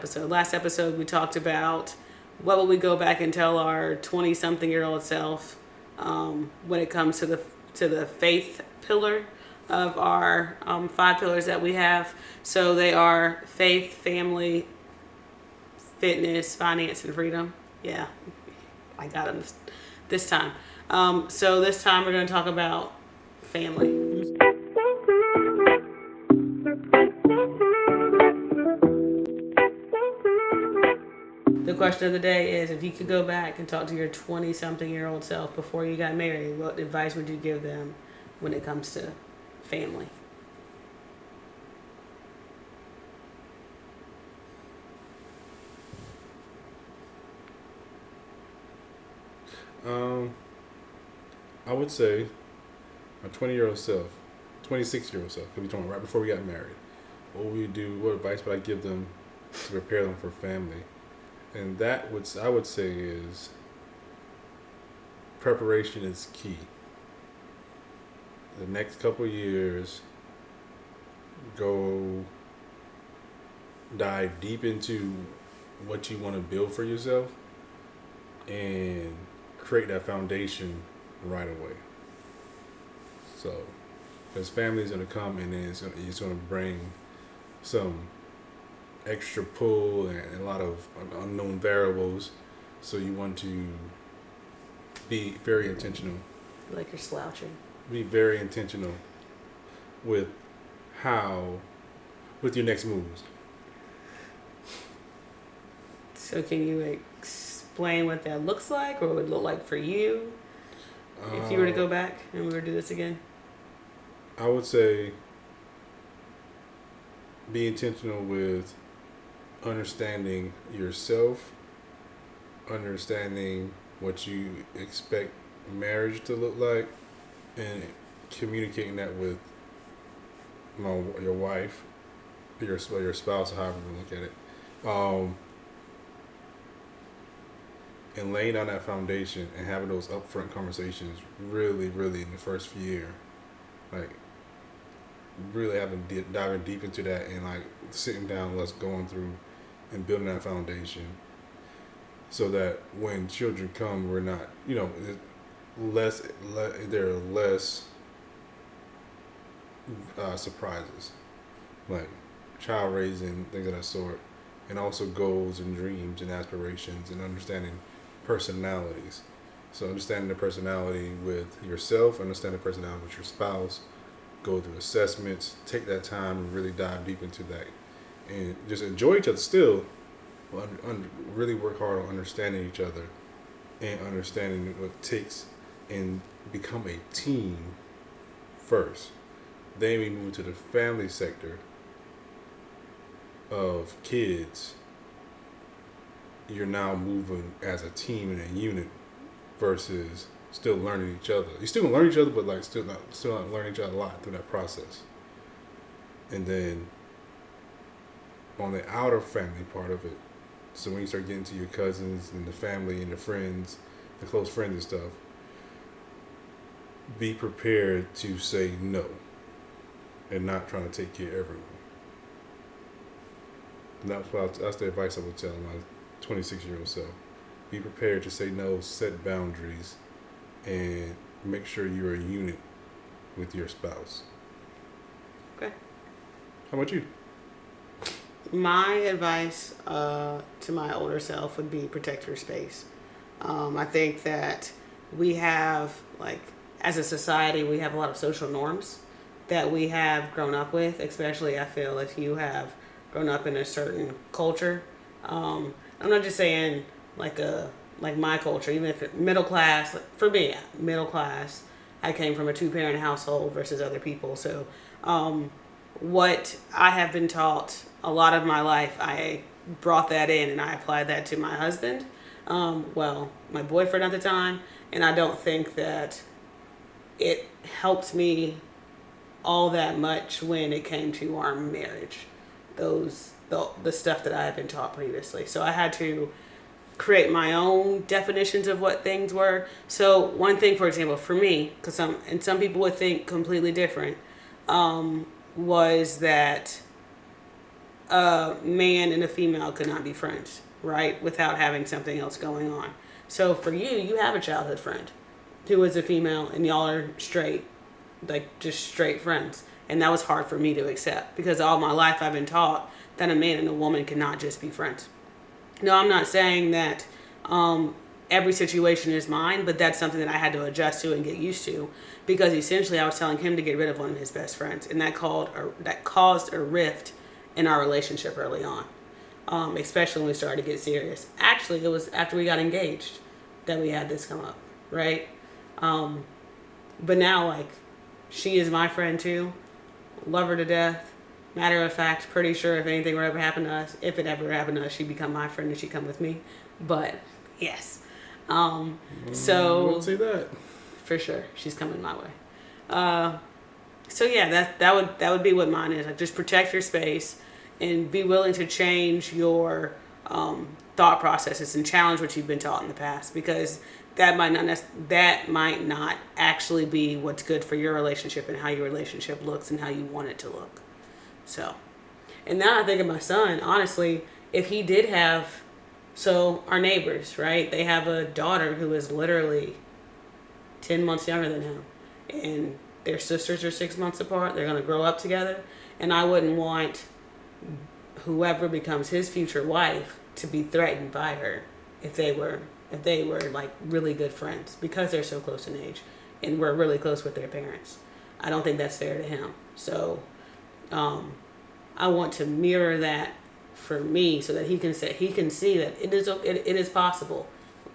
Last episode, we talked about what would we go back and tell our 20-something-year-old self when it comes to the faith pillar of our five pillars that we have. So they are faith, family, fitness, finance, and freedom. Yeah, I got them this time. So this time we're going to talk about family. The question of the day is, if you could go back and talk to your 20-something-year-old self before you got married, what advice would you give them when it comes to family? I would say my 20-year-old self, 26-year-old self, could be talking right before we got married. What would we do? What advice would I give them to prepare them for family? And that I would say is preparation is key. The next couple of years, go dive deep into what you want to build for yourself and create that foundation right away. So, because family is going to come and then it's going to bring some extra pull and a lot of unknown variables. So you want to be very intentional. Like you're slouching. Be very intentional with with your next moves. So can you explain what that looks like, or what it would look like for you if you were to go back and we were to do this again? I would say be intentional with understanding yourself, understanding what you expect marriage to look like, and communicating that with your wife, your spouse, however you look at it, and laying down that foundation and having those upfront conversations really, really in the first few years, like really diving deep into that and like sitting down, let's going through and building that foundation, so that when children come, we're not, there are less surprises, like child raising, things of that sort, and also goals and dreams and aspirations and understanding personalities. So understanding the personality with yourself, understand the personality with your spouse, go through assessments, take that time and really dive deep into that, and just enjoy each other still, but really work hard on understanding each other and understanding what it takes and become a team first. Then we move to the family sector of kids. You're now moving as a team and a unit versus still learning each other. You still learn each other, but like still not learning each other a lot through that process. And then on the outer family part of it, so when you start getting to your cousins and the family and the friends, the close friends and stuff, be prepared to say no and not trying to take care of everyone. And that's the advice I would tell my 26-year-old self. Be prepared to say no, set boundaries, and make sure you're a unit with your spouse. Okay. How about you? My advice to my older self would be protect your space. I think that we have, like, as a society, we have a lot of social norms that we have grown up with, especially I feel if you have grown up in a certain culture. I'm not just saying like my culture, even if it's middle class. For me, middle class, I came from a 2-parent household versus other people. So what I have been taught a lot of my life, I brought that in and I applied that to my husband, my boyfriend at the time, and I don't think that it helped me all that much when it came to our marriage. The stuff that I had been taught previously. So I had to create my own definitions of what things were. So one thing, for example, for me, because some people would think completely different, was that a man and a female could not be friends, right? Without having something else going on. So for you, you have a childhood friend who is a female and y'all are straight, like just straight friends. And that was hard for me to accept because all my life I've been taught that a man and a woman cannot just be friends. No, I'm not saying that every situation is mine, but that's something that I had to adjust to and get used to because essentially I was telling him to get rid of one of his best friends, and that caused a rift in our relationship early on, especially when we started to get serious. Actually, it was after we got engaged that we had this come up, right? But now, like, she is my friend too, love her to death. Matter of fact, pretty sure if anything were ever happen to us, if it ever happened to us, she'd become my friend and she'd come with me. But yes, so wouldn't say that for sure, she's coming my way. So yeah, that would be what mine is. Like, just protect your space and be willing to change your thought processes and challenge what you've been taught in the past because that might not actually be what's good for your relationship and how your relationship looks and how you want it to look. So, and now I think of my son, honestly, if he did have, so our neighbors, right? They have a daughter who is literally 10 months younger than him. And their sisters are 6 months apart. They're going to grow up together. And I wouldn't want whoever becomes his future wife to be threatened by her if they were like really good friends because they're so close in age and we're really close with their parents. I don't think that's fair to him. So, I want to mirror that for me so that he can see that it is possible.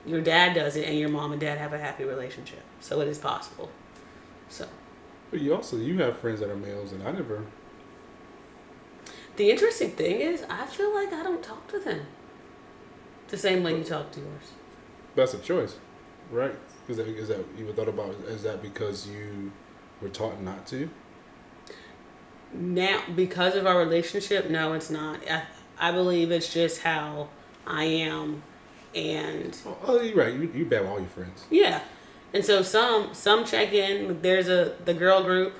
Your dad does it and your mom and dad have a happy relationship. So it is possible. So. But you have friends that are males and I never. The interesting thing is I feel like I don't talk to them the same way you talk to yours. That's a choice, right? Is that you thought about? Is that because you were taught not to? Now, because of our relationship, no, it's not. I believe it's just how I am, and you're right. You bad with all your friends. Yeah, and so some check in. There's the girl group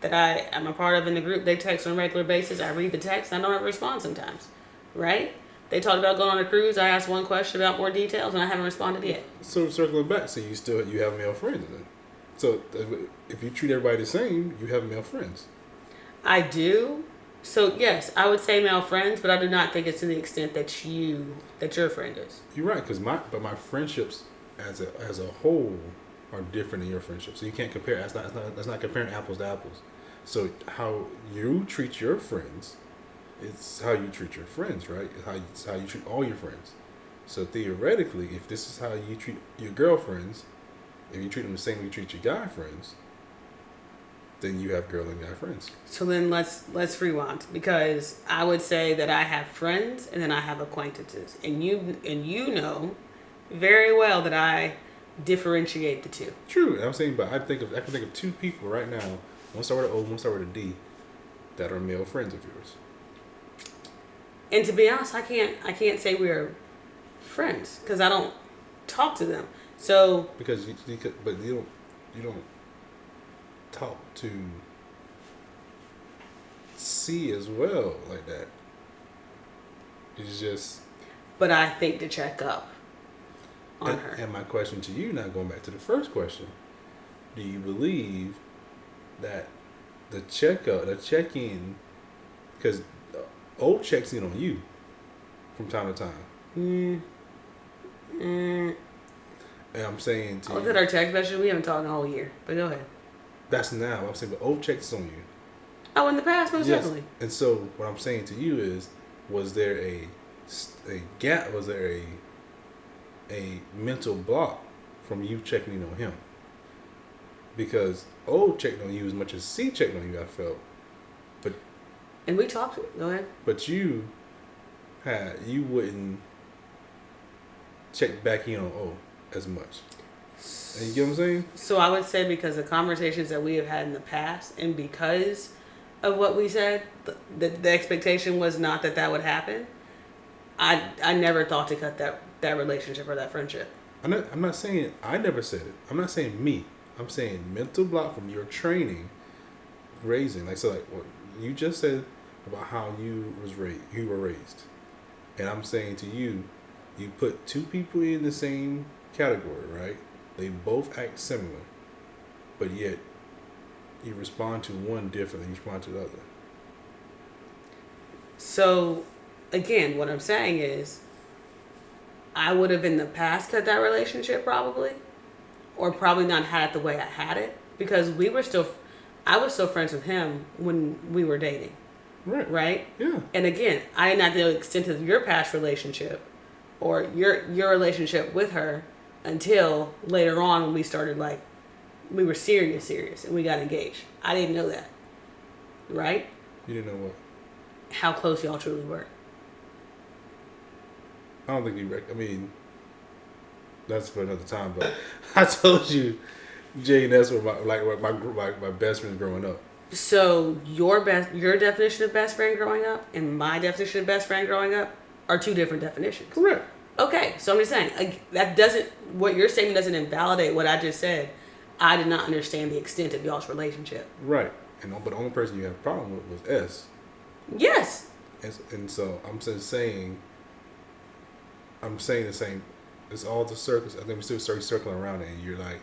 that I'm a part of in the group. They text on a regular basis. I read the text. I don't respond sometimes, right? They talked about going on a cruise. I asked one question about more details, and I haven't responded yet. So circling back, so you have male friends then. So if you treat everybody the same, you have male friends. I do. So yes, I would say male friends, but I do not think it's to the extent that your friend is. You're right, because my friendships as a whole are different than your friendships. So you can't compare. That's not comparing apples to apples. So how you treat your friends, it's how you treat your friends, right? It's how you treat all your friends. So theoretically, if this is how you treat your girlfriends, if you treat them the same way you treat your guy friends, then you have girl and guy friends. So then let's rewind, because I would say that I have friends and then I have acquaintances, and you know very well that I differentiate the two. True, and I'm saying, but I can think of two people right now. One start with an O, one start with a D, that are male friends of yours. And to be honest, I can't say we're friends because I don't talk to them. So because you don't talk to C as well like that. It's just. But I think to check up on her. And my question to you, now going back to the first question, do you believe that the check-in, because O checks in on you from time to time? And I'm saying to you. Look at our text message. We haven't talked in a whole year. But go ahead. That's now. I'm saying, but O checks on you. Oh, in the past, most definitely. And so, what I'm saying to you is, was there a gap? Was there a mental block from you checking in on him? Because O checked on you as much as C checked on you, I felt. And we talked. Go ahead. But you wouldn't check back in on O as much. And you get what I'm saying? So I would say because of conversations that we have had in the past, and because of what we said, the expectation was not that would happen. I never thought to cut that relationship or that friendship. I'm not saying I never said it. I'm not saying me. I'm saying mental block from your training, raising. Like, so like what you just said, about how you were raised, and I'm saying to you, you put two people in the same category, right? They both act similar, but yet you respond to one different than you respond to the other. So, again, what I'm saying is, I would have in the past cut that relationship probably, or probably not had it the way I had it because I was still friends with him when we were dating, Right. right? Yeah. And again, I did not know the extent of your past relationship or your relationship with her until later on when we started like we were serious and we got engaged. I didn't know that, right? You didn't know what? How close y'all truly were. I don't think I mean, that's for another time. But I told you, Jay, and that's what my best friends growing up. So your definition of best friend growing up and my definition of best friend growing up are two different definitions. Correct. Okay, so I'm just saying what you're saying doesn't invalidate what I just said. I did not understand the extent of y'all's relationship. Right. But the only person you have a problem with was S. Yes. And so I'm just saying. I'm saying the same. It's all the circles. I think we still start circling around it, and you're like,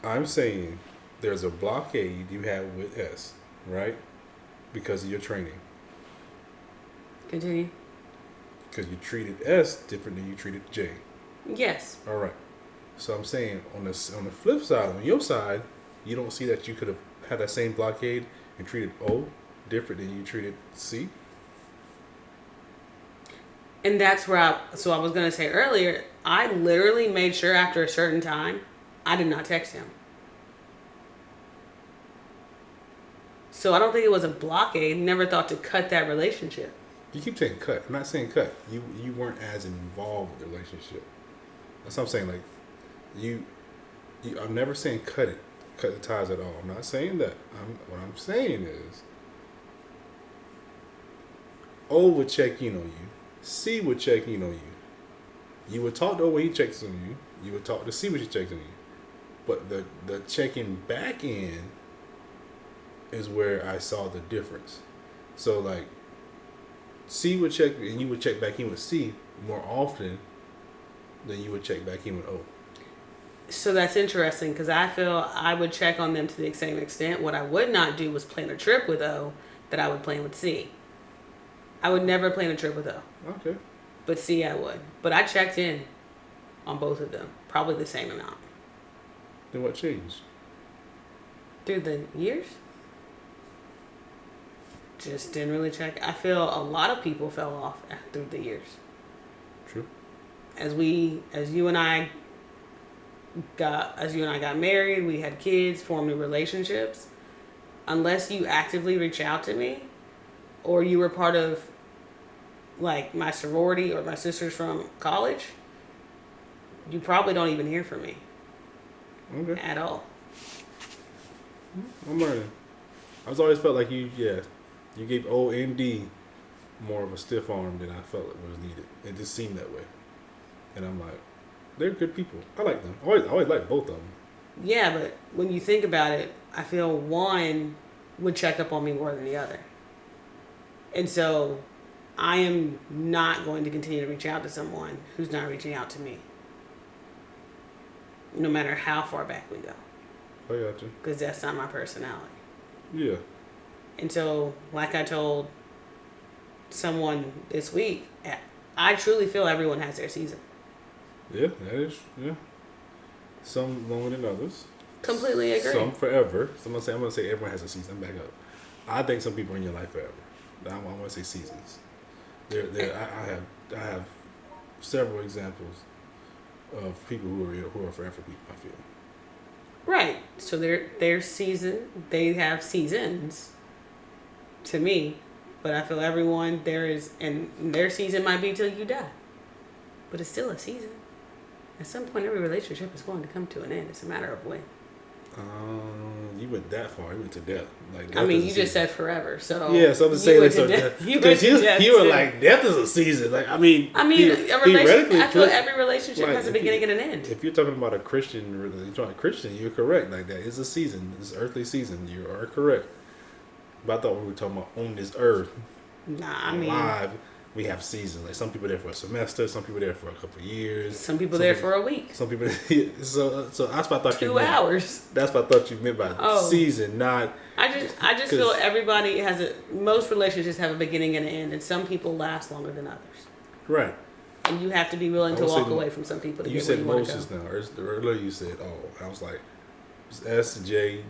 I'm saying there's a blockade you have with S, right? Because of your training. Continue. Because you treated S different than you treated J. Yes. All right. So I'm saying on the flip side, on your side, you don't see that you could have had that same blockade and treated O different than you treated C. And that's where I was going to say earlier, I literally made sure after a certain time, I did not text him. So I don't think it was a blockade. Never thought to cut that relationship. You keep saying cut. I'm not saying cut. You weren't as involved with the relationship. That's what I'm saying. Like, I'm never saying cut the ties at all. I'm not saying that. What I'm saying is, O would check in on you. C would check in on you. You would talk to O when he checks on you. You would talk to C when she checks on you. But the checking back in is where I saw the difference. So like, C would check and you would check back in with C more often than you would check back in with O. So that's interesting because I feel I would check on them to the same extent. What I would not do was plan a trip with O that I would plan with C. I would never plan a trip with O. Okay. But C, I would. But I checked in on both of them. Probably the same amount. Then what changed? Through the years? Just didn't really check. I feel a lot of people fell off through the years. True. As you and I got married, we had kids, formed new relationships. Unless you actively reach out to me, or you were part of like my sorority or my sisters from college, you probably don't even hear from me. Okay. At all. I'm learning. I've always felt like you gave O and D more of a stiff arm than I felt it was needed. It just seemed that way. And I'm like, they're good people. I like them. I always liked both of them. Yeah, but when you think about it, I feel one would check up on me more than the other. And so I am not going to continue to reach out to someone who's not reaching out to me. No matter how far back we go. I got you. Because that's not my personality. Yeah. And so, like I told someone this week, I truly feel everyone has their season. Yeah, that is, yeah. Some longer than others. Completely agree. Some forever. I'm gonna say everyone has a season. Back up. I think some people are in your life forever. I want to say seasons. I have several examples of people who are forever people. I feel. Right. So their season, they have seasons. To me, but I feel everyone and their season might be till you die, but it's still a season. At some point, every relationship is going to come to an end. It's a matter of when. You went that far. You went to death. Like death I mean, is a you season. just said forever, so yeah. So I'm just saying, like, so you were too. like, death is a season. Like, I mean, a relationship. I feel every relationship like, has a beginning and an end. If you're talking about a Christian, you're correct. Like, that is a season. It's earthly season. You are correct. But I thought we were talking about on this earth, Nah, I mean, live. We have seasons. Like some people there for a semester, some people there for a couple of years. some people there for a week. Some people. So that's what I thought you 2 meant. hours. That's what I thought you meant by Oh. season, not. I just feel everybody most relationships have a beginning and an end, and some people last longer than others. Right. And you have to be willing to walk away from some people to You get where said you want to Moses go. now. Earlier you said, oh, I was like, S, J,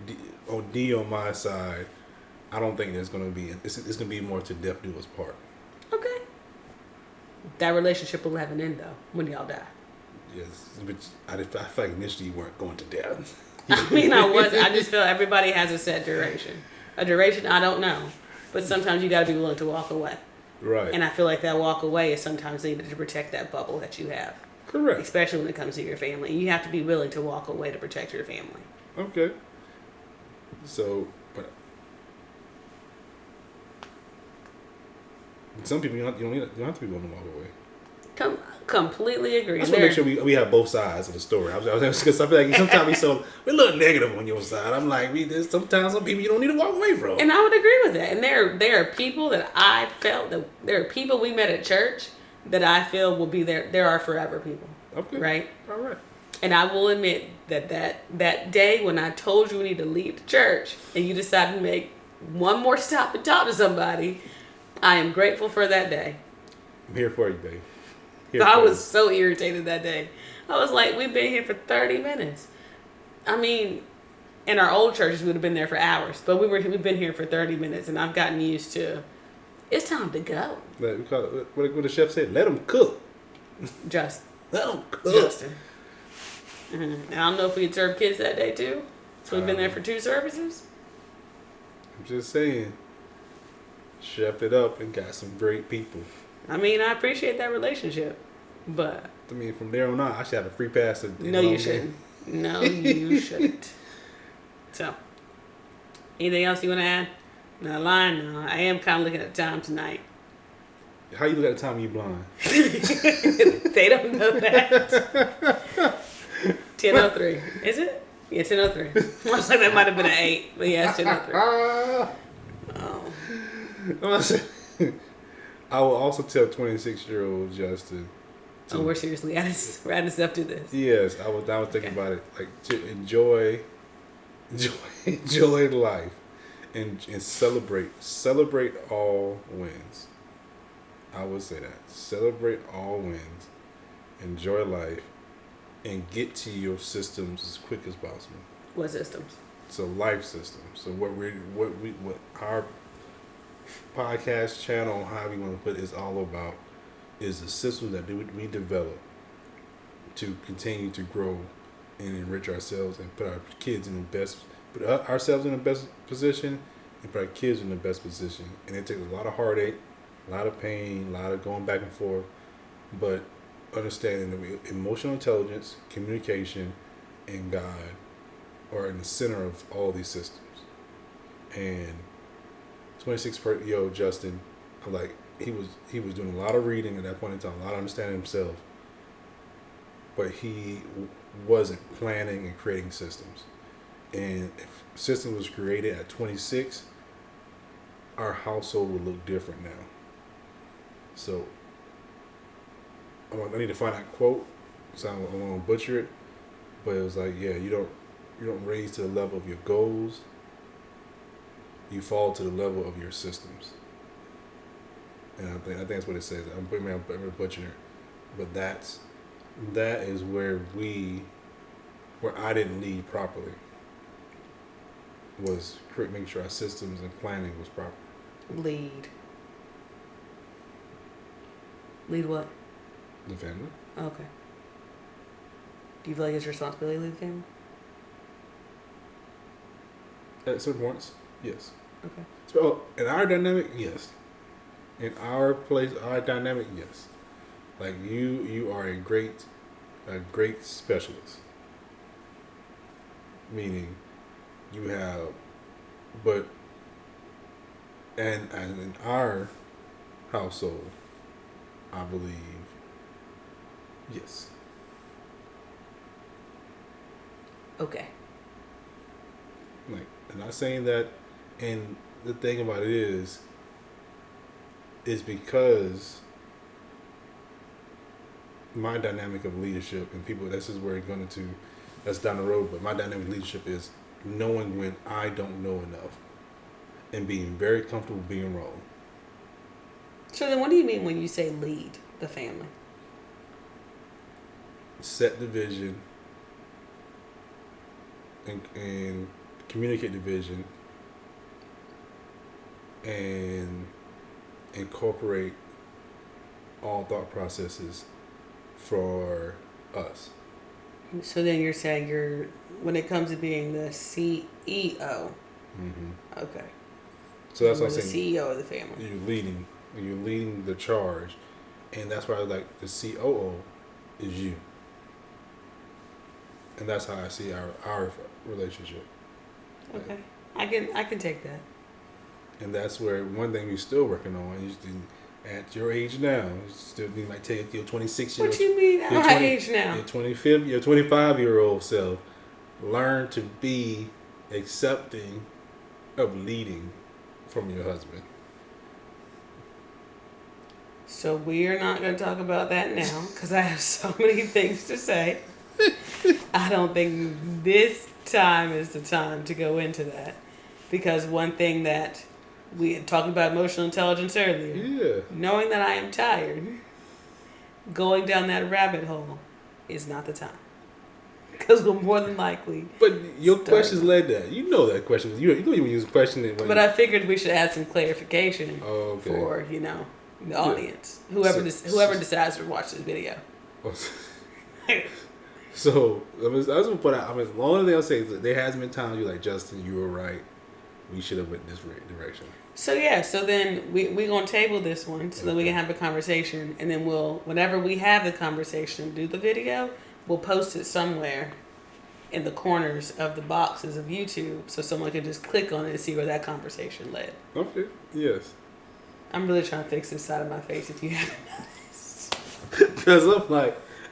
D on my side. I don't think there's going to be, it's going to be more to death do us part. Okay. That relationship will have an end, though, when y'all die. Yes. But I feel like initially you weren't going to death. I mean, I just feel everybody has a set duration. A duration, I don't know. But sometimes you got to be willing to walk away. Right. And I feel like that walk away is sometimes needed to protect that bubble that you have. Correct. Especially when it comes to your family. You have to be willing to walk away to protect your family. Okay. So, but some people you don't have to be willing to walk away. Completely agree. I just want to make sure we have both sides of the story. Because I feel like sometimes we're a little negative on your side. I'm like, sometimes some people you don't need to walk away from. And I would agree with that. And there are people that I felt that there are people we met at church that I feel will be there. There are forever people. Okay. Right? All right. And I will admit that day when I told you we need to leave the church and you decided to make one more stop and talk to somebody, I am grateful for that day. I'm here for you, babe. I was so irritated that day. I was like, we've been here for 30 minutes. I mean, in our old churches, we would have been there for hours. But we've been here for 30 minutes, and I've gotten used to, it's time to go. What the chef said, let them cook. Justin. Let them cook. Justin. And I don't know if we had served kids that day, too. So we've been there for 2 services. I'm just saying, chefed it up and got some great people. I mean, I appreciate that relationship, but... I mean, from there on out, I should have a free pass. No, you shouldn't. No, you shouldn't. So, anything else you want to add? Not lying, no. I am kind of looking at the time tonight. How you look at the time when you blind? They don't know that. 10:03. Is it? Yeah, 10:03. I was like, that might have been an 8, but yeah, it's 10:03. Oh. I will also tell 26-year-old Justin. We're seriously adding stuff to this. Yes, I was thinking about it. Like to enjoy life, and celebrate all wins. I would say that celebrate all wins, enjoy life, and get to your systems as quick as possible. What systems? So life systems. So what our podcast channel, however you want to put it, is all about is the system that we develop to continue to grow and enrich ourselves and put our kids in the best, put ourselves in the best position and put our kids in the best position. And it takes a lot of heartache, a lot of pain, a lot of going back and forth, but understanding that emotional intelligence, communication, and God are in the center of all these systems. And 26-year-old Justin, I'm like, he was doing a lot of reading at that point in time, a lot of understanding himself, but he wasn't planning and creating systems. And if systems was created at 26, our household would look different now. So I need to find that quote, so I'm gonna butcher it, but it was like, yeah, you don't raise to the level of your goals. You fall to the level of your systems. And I think that's what it says. I'm butchering it, but that is where I didn't lead properly. Was making sure our systems and planning was proper. Lead what? The family. Okay. Do you feel like it's your responsibility to lead the family? At certain points, yes. Okay. So in our dynamic, yes. In our place, our dynamic, yes. Like you are a great specialist. Meaning, you have, but, and in our household, I believe, yes. Okay. Like, I'm not saying that in the thing about it is because my dynamic of leadership and people, this is where it's going to, that's down the road, but my dynamic of leadership is knowing when I don't know enough and being very comfortable being wrong. So then what do you mean when you say lead the family? Set the vision and communicate the vision and incorporate all thought processes for us. So then you're saying when it comes to being the CEO. Mm-hmm. Okay. So that's what I'm the saying. CEO of the family. You're leading the charge, and that's why like the COO is you, and that's how I see our relationship. Okay, I can take that. And that's where one thing we're still working on is at your age now, you might take your 26 year old. What you mean at my age now? Your 25-year-old self learn to be accepting of leading from your husband. So we are not going to talk about that now because I have so many things to say. I don't think this time is the time to go into that because one thing that we had talked about emotional intelligence earlier. Yeah. Knowing that I am tired, going down that rabbit hole is not the time. Because we'll more than likely. But your questions led that. You know that question. You don't even use a question. I figured we should add some clarification okay. for, the audience. Whoever decides to watch this video. So, I was going to put out, the only thing I'll say is that there has been times you're like, Justin, you were right. We should have went this direction. So then we're going to table this one so that we can have a conversation. And then whenever we have the conversation, do the video, we'll post it somewhere in the corners of the boxes of YouTube so someone can just click on it and see where that conversation led. Okay, yes. I'm really trying to fix this side of my face if you haven't noticed. Because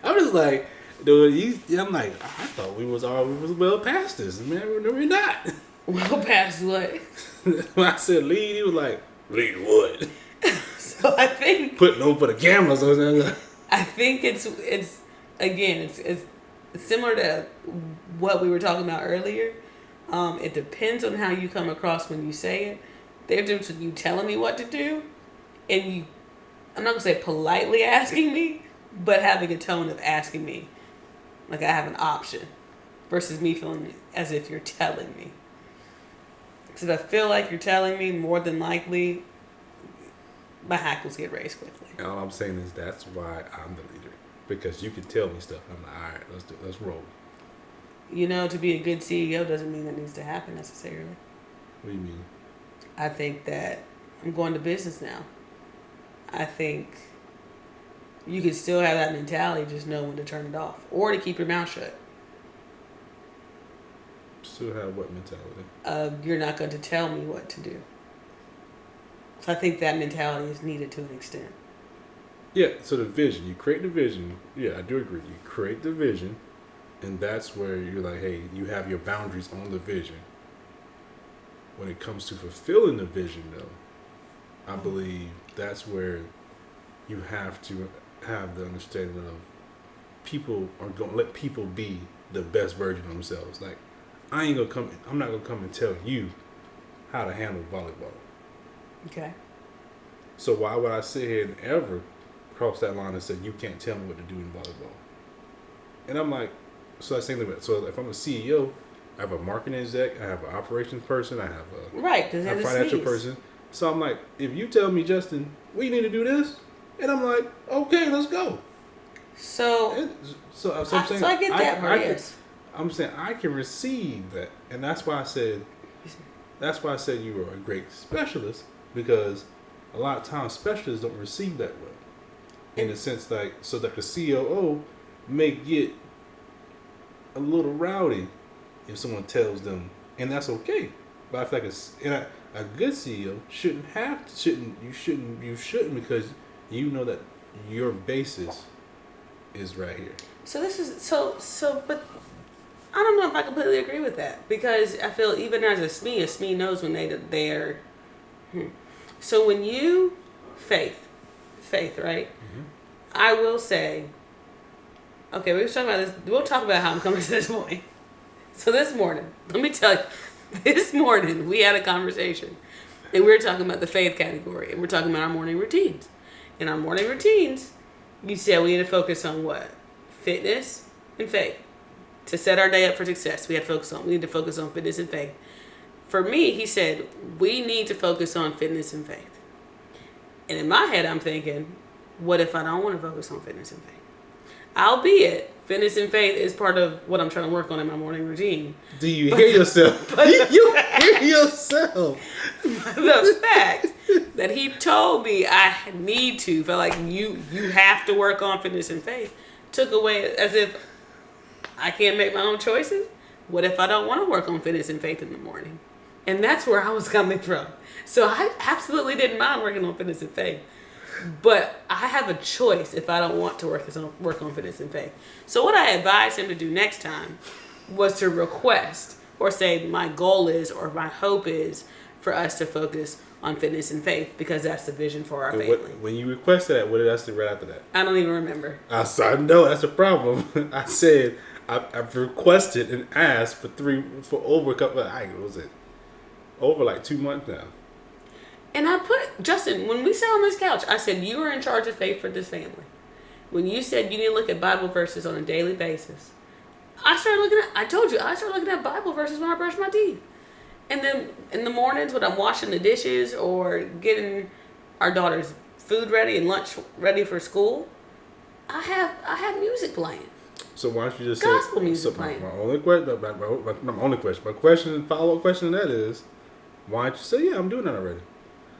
I'm just like, dude, I'm like, I thought we was well past this. Man, we're not. Well past what? When I said lead, he was like, lead what? So I think putting over the cameras or something. I think it's similar to what we were talking about earlier. It depends on how you come across when you say it. There's a difference with you telling me what to do and you, I'm not going to say politely asking me, but having a tone of asking me like I have an option versus me feeling as if you're telling me. Because if I feel like you're telling me, more than likely, my hackles get raised quickly. And all I'm saying is that's why I'm the leader. Because you can tell me stuff. I'm like, all right, let's roll. To be a good CEO doesn't mean that needs to happen necessarily. What do you mean? I think that I'm going to business now. I think you can still have that mentality, just know when to turn it off. Or to keep your mouth shut. Still have what mentality? You're not going to tell me what to do. So I think that mentality is needed to an extent. Yeah, so the vision. You create the vision. Yeah, I do agree. You create the vision, and that's where you're like, hey, you have your boundaries on the vision. When it comes to fulfilling the vision, though, I believe that's where you have to have the understanding of people are going to let people be the best version of themselves. Like, I'm not gonna come and tell you how to handle volleyball. Okay. So why would I sit here and ever cross that line and say you can't tell me what to do in volleyball? And I'm like, so that's the thing. So if I'm a CEO, I have a marketing exec, I have an operations person, I have a financial person. So I'm like, if you tell me, Justin, we need to do this, and I'm like, okay, let's go. So I'm saying, so I get that part. Yes. I'm saying I can receive that, and that's why I said you were a great specialist, because a lot of times specialists don't receive that well, in the sense that the COO may get a little rowdy if someone tells them, and that's okay. But I feel like a good CEO shouldn't because you know that your basis is right here. So this is but I don't know if I completely agree with that, because I feel even as a SME knows when they're So when you faith, right? Mm-hmm. I will say, okay, we were talking about this. We'll talk about how I'm coming to this point. So this morning, let me tell you, this morning we had a conversation, and we were talking about the faith category, and we're talking about our morning routines. In our morning routines, you said we need to focus on what? Fitness and faith. To set our day up for success, we need to focus on fitness and faith. For me, he said, we need to focus on fitness and faith. And in my head, I'm thinking, what if I don't want to focus on fitness and faith? Albeit, fitness and faith is part of what I'm trying to work on in my morning routine. Do you hear yourself? Do you hear yourself? The fact that he told me I need to, felt like you have to work on fitness and faith, took away as if I can't make my own choices. What if I don't want to work on fitness and faith in the morning? And that's where I was coming from. So I absolutely didn't mind working on fitness and faith. But I have a choice if I don't want to work on fitness and faith. So what I advised him to do next time was to request or say my goal is or my hope is for us to focus on fitness and faith because that's the vision for our family. When you requested that, what did I say right after that? I don't even remember. I know that's a problem. I said I've requested and asked for over a couple. What was it? Over like 2 months now. And I put, Justin, when we sat on this couch, I said, you are in charge of faith for this family. When you said you need to look at Bible verses on a daily basis, I started looking at Bible verses when I brush my teeth. And then in the mornings when I'm washing the dishes or getting our daughter's food ready and lunch ready for school, I have music playing. So why don't you just gospel music playing? My only question, my follow-up question to that is, why don't you say, yeah, I'm doing that already?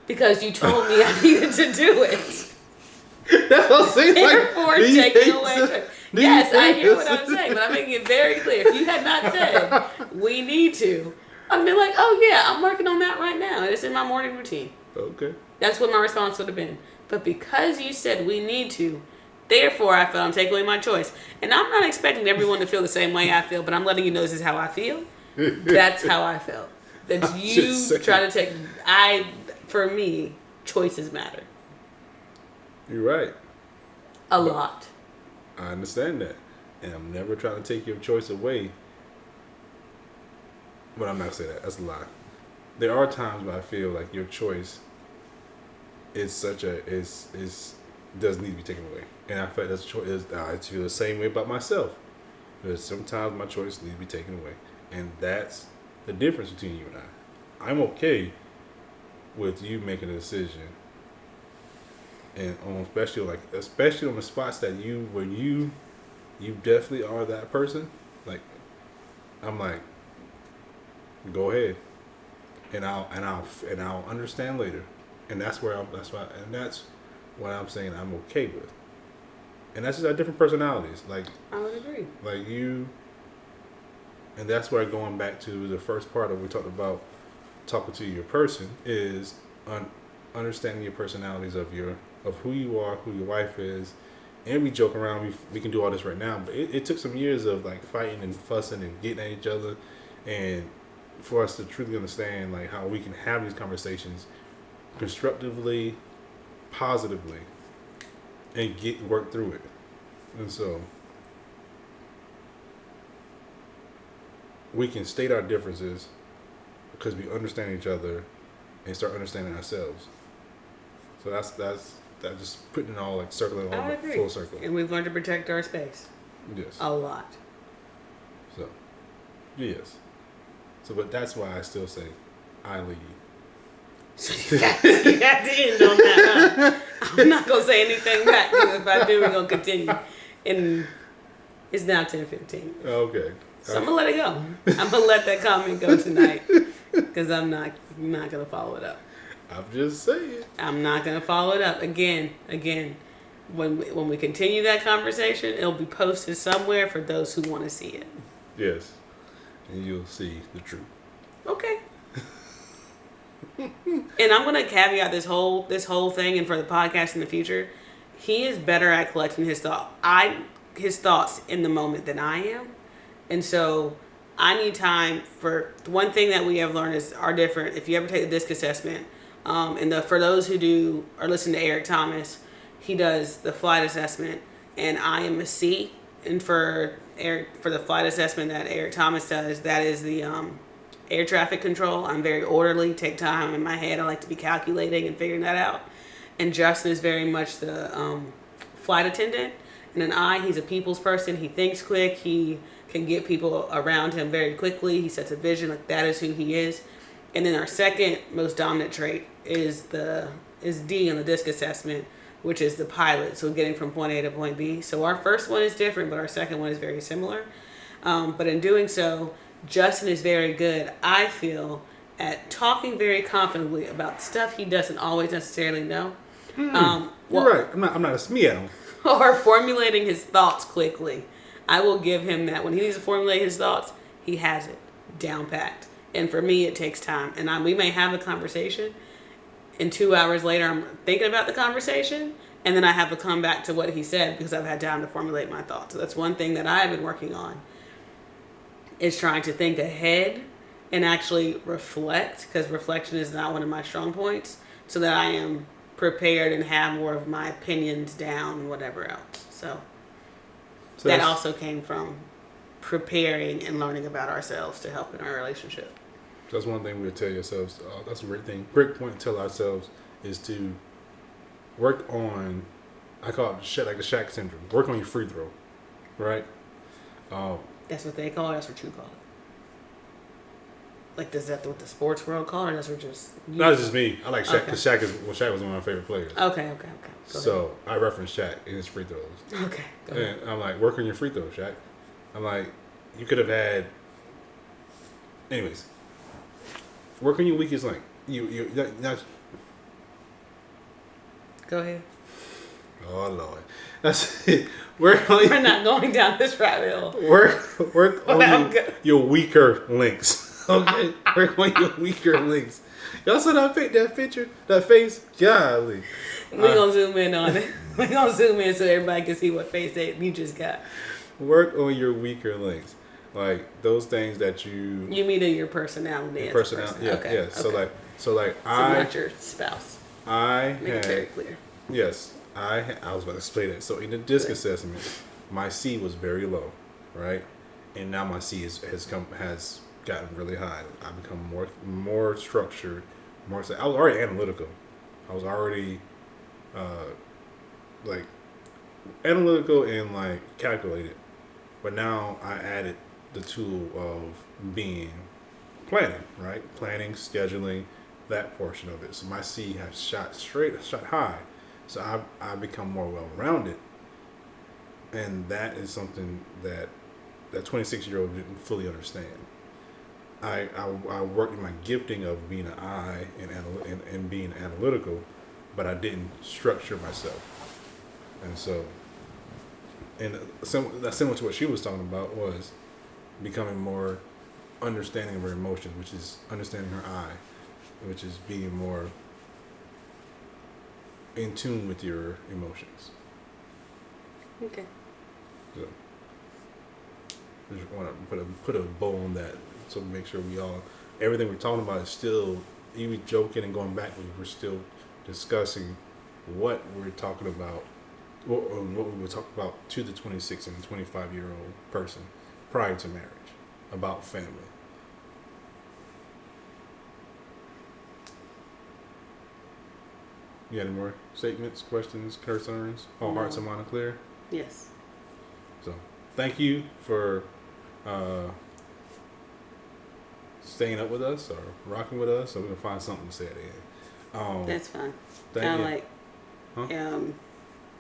Because you told me I needed to do it. That's what I'm saying. Therefore, taking away. Yes, I hear what I'm saying, but I'm making it very clear. If you had not said, we need to, I'd be like, oh yeah, I'm working on that right now. It's in my morning routine. Okay. That's what my response would have been. But because you said we need to, therefore I felt I'm taking away my choice. And I'm not expecting everyone to feel the same way I feel, but I'm letting you know this is how I feel. That's how I felt. That you try to take, for me, choices matter. You're right. A lot. I understand that. And I'm never trying to take your choice away. But I'm not saying that. That's a lie. There are times where I feel like your choice is does need to be taken away. And I feel that's a choice. I feel the same way about myself. Because sometimes my choice needs to be taken away. And that's the difference between you and I. I'm okay with you making a decision, and especially on the spots that you definitely are that person. Like, I'm like, go ahead, and I'll understand later, and that's what I'm saying I'm okay with, and that's just our different personalities. Like, I would agree. Like you, and that's where going back to the first part of we talked about. Talking to your person is understanding your personalities of who you are, who your wife is, and we joke around. We can do all this right now, but it took some years of like fighting and fussing and getting at each other, and for us to truly understand like how we can have these conversations constructively, positively, and work through it. And so we can state our differences because we understand each other and start understanding ourselves. So that's just putting it all like circling all full circle. And we've learned to protect our space. Yes. A lot. So, yes. So, but that's why I still say I lead. So you got to end on that, huh? I'm not going to say anything back because if I do, we're going to continue. And it's now 10:15. Okay. So I'm going to let it go. I'm going to let that comment go tonight because I'm not going to follow it up. I'm just saying. I'm not going to follow it up. Again, when we continue that conversation, it'll be posted somewhere for those who want to see it. Yes. And you'll see the truth. Okay. And I'm going to caveat this whole thing, and for the podcast in the future, he is better at collecting his thoughts in the moment than I am. And so I need time for one thing that we have learned is our different. If you ever take the DISC assessment, For those who do or listen to Eric Thomas, he does the flight assessment, and I am a C. And for the flight assessment that Eric Thomas does, that is the air traffic control. I'm very orderly, take time in my head. I like to be calculating and figuring that out. And Justin is very much the flight attendant. And then he's a people's person. He thinks quick. He can get people around him very quickly. He sets a vision. Like, that is who he is. And then our second most dominant trait is D on the DISC assessment, which is the pilot. So getting from point A to point B. So our first one is different, but our second one is very similar. But in doing so, Justin is very good, I feel, at talking very confidently about stuff he doesn't always necessarily know. You're right. I'm not a SME. Or formulating his thoughts quickly. I will give him that. When he needs to formulate his thoughts, he has it down packed. And for me, it takes time. And we may have a conversation, and 2 hours later, I'm thinking about the conversation, and then I have to come back to what he said because I've had time to formulate my thoughts. So that's one thing that I've been working on, is trying to think ahead and actually reflect, because reflection is not one of my strong points, so that I am prepared and have more of my opinions down and whatever else. So that also came from preparing and learning about ourselves to help in our relationship. So that's one thing we would tell yourselves. That's a great thing. Great point to tell ourselves is to work on, I call it like the Shaq syndrome. Work on your free throw, right? That's what they call it. That's what you call it. Like, is that what the sports world call it, or that's what just you? Not just me. I like Shaq because Okay. Shaq was one of my favorite players. Okay. So I reference Shaq in his free throws. Okay. Go ahead. And I'm like, work on your free throws, Shaq. I'm like, you could have had. Anyways, work on your weakest link. Not. Go ahead. Oh Lord, that's it. Work on We're not going down this rabbit hole. work on your weaker links. Okay, work on your weaker links. Y'all saw that picture, that face. Golly, We're gonna zoom in on it. We're gonna zoom in so everybody can see what face you just got. work on your weaker links, like those things that you. You mean in your personality. Your As personality, a person. yeah. Okay. So like not your spouse. I Make it very clear. Yes, I was about to explain that. So in the DISC assessment, my C was very low, right? And now my C has gotten really high. I've become more structured, I was already analytical. I was already like analytical and like calculated. But now I added the tool of being planning, right? Planning, scheduling, that portion of it. So my C has shot high. So I've become more well-rounded. And that is something that 26-year-old didn't fully understand. I worked in my gifting of being an I and being analytical, but I didn't structure myself. And so, and similar to what she was talking about was becoming more understanding of her emotions, which is understanding her I, which is being more in tune with your emotions. Okay. So, I just want to put a bow on that, so make sure everything we're talking about is still, even joking and going backwards, we're still discussing what we're talking about, what we would talk about to the 26 and 25-year-old person prior to marriage about family. You got any more statements, questions, concerns? All hearts and minds clear? Yes. So, thank you for staying up with us or rocking with us, so we can find something to say at the end. That's fine. Thank Kind you. of like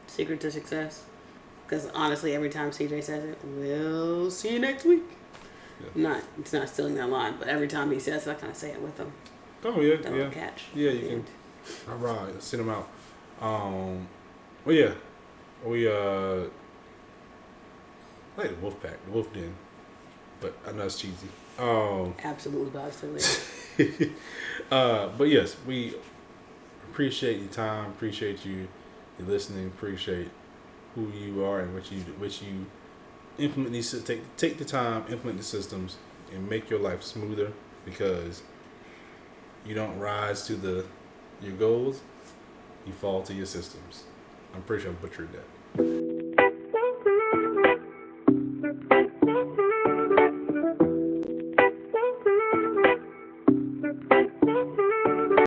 secret to success. Because honestly, every time CJ says it, we'll see you next week. Yeah. It's not stealing that line, but every time he says it, I kind of say it with him. Oh yeah, that yeah. Catch. Yeah, you can. All right, let's send them out. Well, yeah, we I like the wolf pack, the wolf den, but I know it's cheesy. Absolutely, positively. But yes, we appreciate your time, appreciate you listening, appreciate who you are and which you implement these. Take the time, implement the systems, and make your life smoother, because you don't rise to the your goals, you fall to your systems. I'm pretty sure I butchered that.